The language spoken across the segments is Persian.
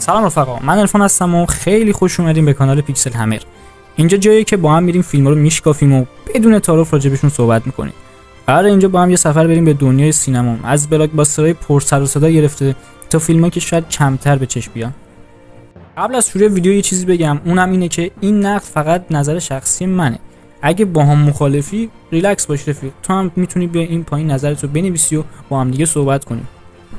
سلام رفقا، من عرفان هستم و خیلی خوش اومدیم به کانال پیکسل همر. اینجا جاییه که با هم میریم فیلم‌ها رو میشکافیم و بدون تعارف راجبشون صحبت میکنیم. قراره اینجا با هم یه سفر بریم به دنیای سینما، از بلاکباسترهای پر سر و صدا گرفته تا فیلمایی که شاید کمتر به چشم بیان. قبل از شروع ویدیو یه چیزی بگم، اونم اینه که این نقد فقط نظر شخصی منه. اگه با هم مخالفی ریلکس باش رفیق، تو هم میتونی بیا این پایین نظرتو بنویسی و با هم دیگه صحبت کنیم.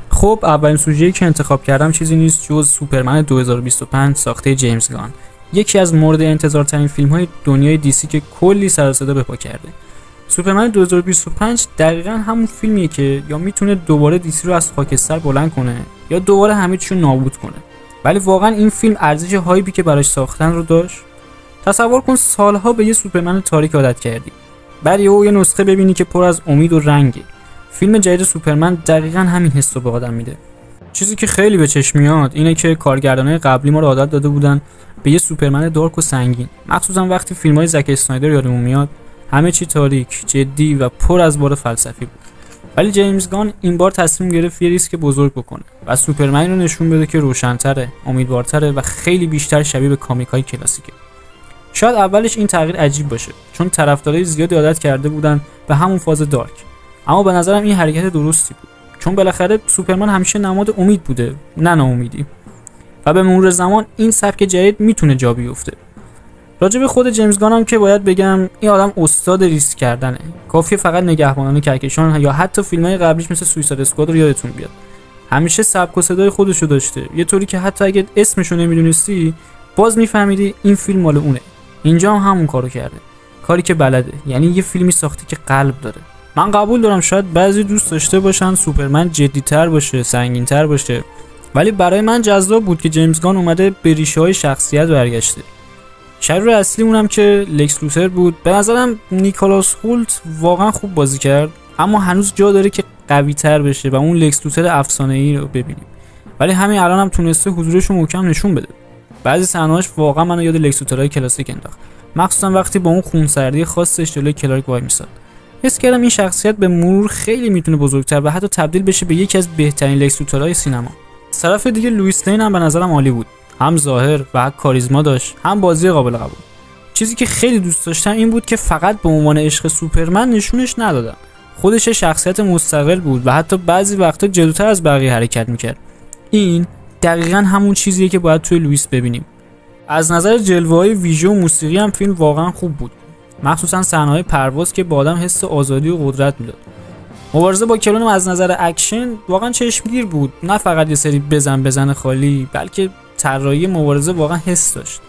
خب اولین سوژه‌ای که انتخاب کردم چیزی نیست جز سوپرمن 2025 ساخته جیمز گان. یکی از مورد انتظارترین فیلم‌های دنیای دیسی که کلی سر و صدا به پا کرده. سوپرمن 2025 دقیقاً همون فیلمیه که یا میتونه دوباره دیسی رو از خاکستر بلند کنه یا دوباره همه چیو نابود کنه. ولی واقعاً این فیلم ارزش هایپی که براش ساختن رو داشت. تصور کن سالها به یه سوپرمن تاریک عادت کردی. بعد یه نسخه ببینی که پر از امید و رنگه. فیلم جدید سوپرمن دقیقاً همین حس رو به آدم میده. چیزی که خیلی به چشم میاد اینه که کارگردانای قبلی ما رو عادت داده بودن به یه سوپرمن دارک و سنگین، مخصوصا وقتی فیلم‌های زک اسنایدر یادمون میاد همه چی تاریک، جدی و پر از بار فلسفی بود. ولی جیمز گان این بار تصمیم گرفت یه ریسک بزرگ بکنه و سوپرمن رو نشون بده که روشن‌تره، امیدوارتره و خیلی بیشتر شبیه به کامیک‌های کلاسیکه. شاید اولش این تغییر عجیب باشه چون طرفدارای زیادی عادت کرده بودن به همون فاز دارک، اما به نظرم این حرکت درستی بود چون بالاخره سوپرمن همیشه نماد امید بوده، نه ناامیدی، و به مرور زمان این سبک جدید میتونه جا بیفته. راجع به خود جیمز گان هم که باید بگم این آدم استاد ریسک کردنه. کافیه فقط نگهبانان کهکشان یا حتی فیلم‌های قبلیش مثل سویساید اسکواد رو یادتون بیاد. همیشه سبک و صدای خودشو داشته، یه طوری که حتی اگه اسمشو نمیدونستی باز میفهمیدی این فیلم مال اونه. اینجا هم همون کارو کرده، کاری که بلده، یعنی یه فیلمی ساخته که قلب داره. من قبول دارم شاید بعضی دوست داشته باشن سوپرمن جدی‌تر باشه، سنگین‌تر باشه، ولی برای من جذاب بود که جیمز گان اومده به ریشه‌های شخصیت برگشته. شریر اصلی اونم که لکس لوتر بود. به نظرم نیکولاس هولت واقعا خوب بازی کرد، اما هنوز جا داره که قوی‌تر بشه و اون لکس لوتر افسانه‌ای رو ببینیم. ولی همین الان هم تونسته حضورش رو محکم نشون بده. بعضی صحنه‌هاش واقعا منو یاد لکس لوترهای کلاسیک انداخت، مخصوصا وقتی با اون خونسردی خاصش جلوی کلارک وای میساد. حس کردم این شخصیت به مرور خیلی میتونه بزرگتر و حتی تبدیل بشه به یکی از بهترین لکس لوترهای سینما. از طرف دیگه لوئیس لین هم به نظرم عالی بود. هم ظاهر و هم کاریزما داشت، هم بازی قابل قبول. چیزی که خیلی دوست داشتم این بود که فقط به عنوان عشق سوپرمن نشونش ندادن. خودش شخصیت مستقل بود و حتی بعضی وقتا جلوتر از بقیه حرکت میکرد. این دقیقاً همون چیزیه که باید توی لوئیس ببینیم. از نظر جلوه‌های ویژه و موسیقی هم فیلم واقعا خوب بود، مخصوصا صحنه‌های پرواز که با آدم حس آزادی و قدرت میداد. مبارزه با کلون از نظر اکشن واقعا چشمگیر بود، نه فقط یه سری بزن خالی، بلکه طراحی مبارزه واقعا حس داشت.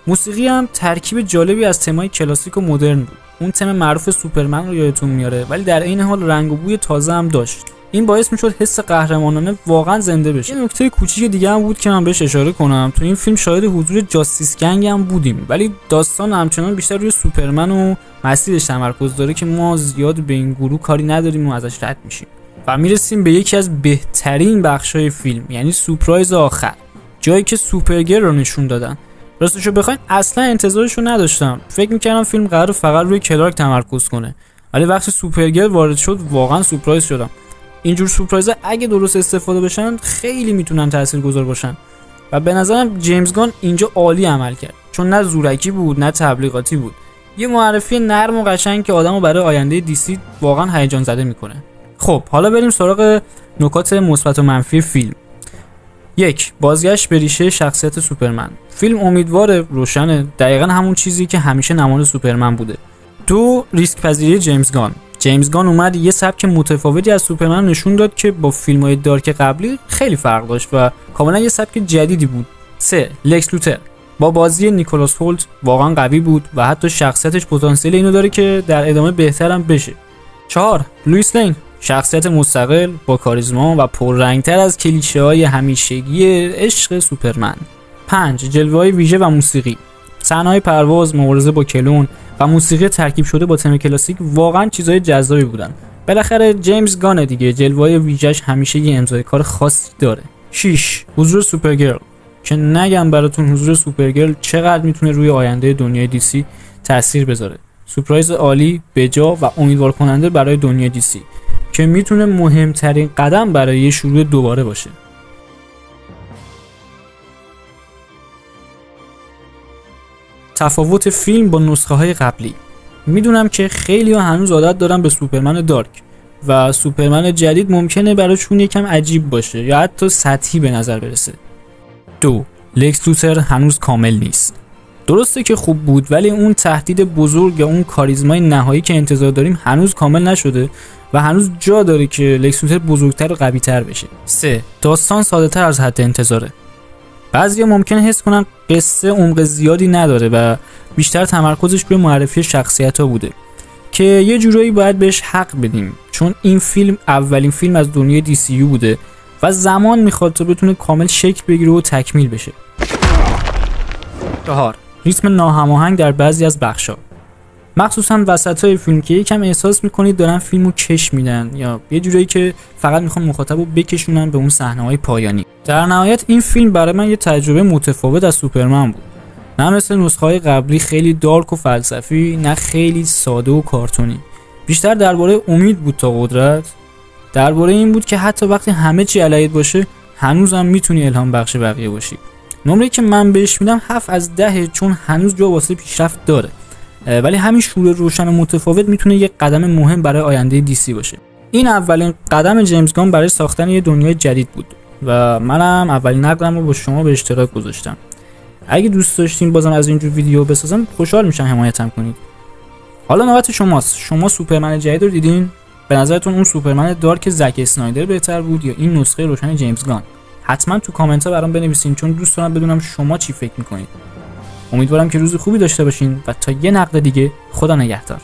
موسیقی هم ترکیب جالبی از تمای کلاسیک و مدرن بود. اون تم معروف سوپرمن رو یادتون میاره، ولی در عین حال رنگ و بوی تازه هم داشت. این باعث میشد حس قهرمانانه واقعا زنده بشه. یه نکته کوچیک دیگه هم بود که من بهش اشاره کنم، تو این فیلم شاهد حضور جاستیس گنگ هم بودیم، ولی داستان همچنان بیشتر روی سوپرمن و مسیرش تمرکز داره که ما زیاد به این گروه کاری نداریم و ازش رد میشیم. و میرسیم به یکی از بهترین بخشای فیلم، یعنی سورپرایز آخر، جایی که سوپرگرل رو نشون دادن. راستشو بخواید اصلا انتظارشو نداشتم. فکر میکردم فیلم قراره فقط روی کلارک تمرکز کنه، ولی وقتی سوپرگرل وارد شد واقعا سورپرایز شدم. اینجور سورپرایزها اگه درست استفاده بشن خیلی میتونن تاثیرگذار باشن و به نظرم جیمز گان اینجا عالی عمل کرد، چون نه زورکی بود نه تبلیغاتی بود. یه معرفی نرم و قشنگ که آدمو برای آینده دیسی واقعا هیجان زده میکنه. خب حالا بریم سراغ نکات مثبت و منفی فیلم. 1. بازگشت به ریشه شخصیت سوپرمن. فیلم امیدواره، روشنه، دقیقاً همون چیزی که همیشه نماد سوپرمن بوده. 2. ریسک پذیری جیمز گان اومد یه سبک متفاوتی از سوپرمن نشون داد که با فیلم‌های دارک قبلی خیلی فرق داشت و کاملا یه سبک جدیدی بود. 3. لکس لوتر با بازی نیکولاس هولت واقعا قوی بود و حتی شخصیتش پتانسیل اینو داره که در ادامه بهترم بشه. 4. لوئیس لین شخصیت مستقل با کاریزما و پررنگتر از کلیشه‌های همیشگی عشق سوپرمن. 5. جلوه‌های ویژه و موسیقی. صحنه‌های پرواز، مبارزه با کلون و موسیقی ترکیب شده با تم کلاسیک واقعا چیزای جذابی بودن. بالاخره جیمز گان دیگه، جلوه‌های ویژه‌اش همیشه یه امضای کار خاصی داره. 6. حضور سوپرگرل، که نگم براتون حضور سوپرگرل چقدر میتونه روی آینده دنیای دیسی تاثیر بذاره. سورپرایز عالی، بجا و امیدوار کننده برای دنیای دیسی که میتونه مهمترین قدم برای شروع دوباره باشه. تفاوت فیلم با نسخه های قبلی. میدونم که خیلی ها هنوز عادت دارن به سوپرمن دارک و سوپرمن جدید ممکنه براشون یکم عجیب باشه یا حتی سطحی به نظر برسه. 2. لکس لوتر هنوز کامل نیست. درسته که خوب بود ولی اون تهدید بزرگ یا اون کاریزمای نهایی که انتظار داریم هنوز کامل نشده و هنوز جا داره که لکس لوتر بزرگتر و قوی‌تر بشه. 3. داستان ساده‌تر از حد انتظاره. بعضیا ممکنه حس کنن قصه عمق زیادی نداره و بیشتر تمرکزش روی معرفی شخصیت‌ها بوده که یه جورایی باید بهش حق بدیم، چون این فیلم اولین فیلم از دنیای دی سی یو بوده و زمان میخواد تا بتونه کامل شکل بگیره و تکمیل بشه. 4. ریتم ناهماهنگ در بعضی از بخشا، مخصوصا وسطای فیلم که یکم احساس میکنید دارن فیلمو کش میدن یا یه جورایی که فقط میخوان مخاطبو بکشونن به اون صحنه‌های پایانی. در نهایت این فیلم برای من یه تجربه متفاوت از سوپرمن بود. نه مثل نسخه‌های قبلی خیلی دارک و فلسفی، نه خیلی ساده و کارتونی. بیشتر درباره امید بود تا قدرت. درباره این بود که حتی وقتی همه چی علیت باشه هنوزم میتونی الهام بخش بقیه باشی. نمره‌ای که من بهش میدم 7 از 10 چون هنوز جا واسه پیشرفت داره. ولی همین شور روشن و متفاوت میتونه یک قدم مهم برای آینده دی سی باشه. این اولین قدم جیمز گان برای ساختن یه دنیای جدید بود و منم اولین نقدم رو با شما به اشتراک گذاشتم. اگه دوست داشتین بازم از اینجور ویدیو بسازم خوشحال میشم حمایتم کنید. حالا نوبت شماست. شما سوپرمن جدید رو دیدین؟ به نظرتون اون سوپرمن دارک زک اسنایدر بهتر بود یا این نسخه روشن جیمز گان؟ حتما تو کامنت ها برام بنویسین چون دوست دارم بدونم شما چی فکر میکنید. امیدوارم که روز خوبی داشته باشین و تا یه نقد دیگه، خدا نگهدار.